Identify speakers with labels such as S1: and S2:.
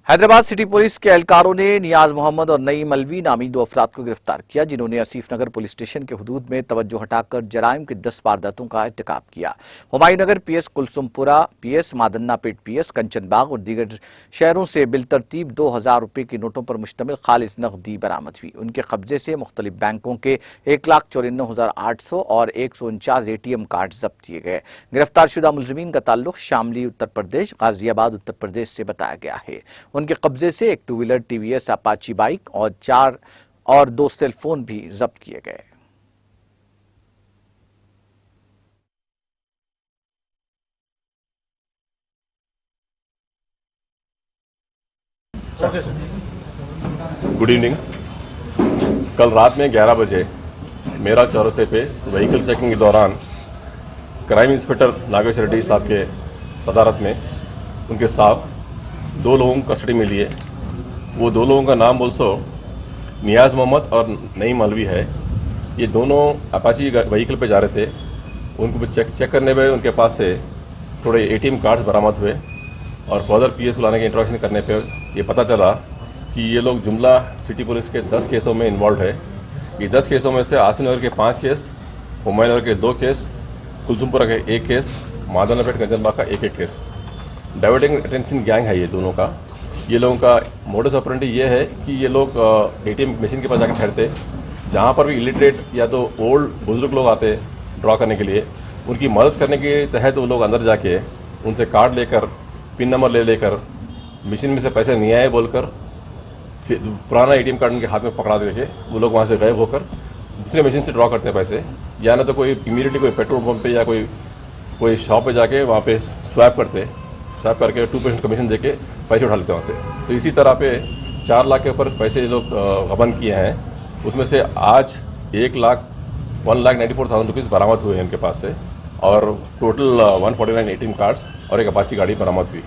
S1: Hyderabad city police के एहलकारों ने नियाज मोहम्मद और नईम अलवी नामी दो अफराद को गिरफ्तार किया, जिन्होंने असीफ नगर पुलिस स्टेशन के हुदूद में तवज्जो हटाकर जराइम की 10 वारदातों का इर्तिकाब किया। Humayun Nagar PS, Kulsumpura PS, Madannapet PS, Kanchanbagh और दीगर शहरों से बिलतरतीब 2000 रुपए के नोटों पर मुश्तमिल खालिस नकदी बरामद हुई। उनके कब्जे से मुख्तलिफ बैंकों के 1,94,800 और 149 ATM कार्ड जब्त किए गए। गिरफ्तारशुदा मुलजिमीन का ताल्लुक शामली उत्तर प्रदेश, गाजियाबाद उत्तर प्रदेश से बताया गया है। उनके कब्जे से एक 2 व्हीलर TVS अपाची बाइक और 4 और 2 सेल फोन भी जब्त किए गए।
S2: Good evening. कल रात में 11 बजे मेरा चौरसे पे व्हीकल चेकिंग के दौरान क्राइम इंस्पेक्टर नागेश्वर रेड्डी साहब के सदारत में उनके स्टाफ 2 लोगों को कस्टडी में लिए। वो 2 लोगों का नाम बोलसो नियाज मोहम्मद और नईम अलवी है। ये दोनों अपाची व्हीकल पे जा रहे थे। उनको चेक करने पे उनके पास से थोड़े ATM कार्ड्स बरामद हुए और फर्दर PS को लाने के इंट्रोडक्शन करने पे ये पता चला कि ये लोग जुमला सिटी पुलिस के 10 केसों में इन्वॉल्व है। ये 10 केसों में से आसिफ नगर के 5 केस, हुमायूं नगर के 2 केस, कुलसुमपुरा के 1 केस, मादन्नापेट कंचनबाग का 1 केस। डाइवर्टिंग अटेंशन गैंग है ये दोनों का। ये लोगों का मोडस ऑपरेंडी ये है कि ये लोग ATM मशीन के पास जाकर ठहरते, जहाँ पर भी इलिटरेट या तो ओल्ड बुजुर्ग लोग आते ड्रॉ करने के लिए, उनकी मदद करने के तहत वो लोग अंदर जाके उनसे कार्ड लेकर, पिन नंबर लेकर मशीन में से पैसे नहीं आए बोलकर फिर पुराना ATM कार्ड उनके हाथ में पकड़ा देके वो लोग वहाँ से गायब होकर दूसरे मशीन से ड्रॉ करते हैं पैसे। या ना तो कोई इमीडिएटली कोई पेट्रोल पंप पे या कोई शॉप पे जाके वहाँ पे स्वैप करके 2% कमीशन देके पैसे उठा लेते हैं वहाँ से। तो इसी तरह पे 4 लाख के ऊपर पैसे ये लोग गबन किए हैं। उसमें से आज 1,94,000 रुपीज़ बरामद हुए हैं इनके पास से और टोटल 149 ATM कार्ड्स और एक अपाची गाड़ी बरामद हुई।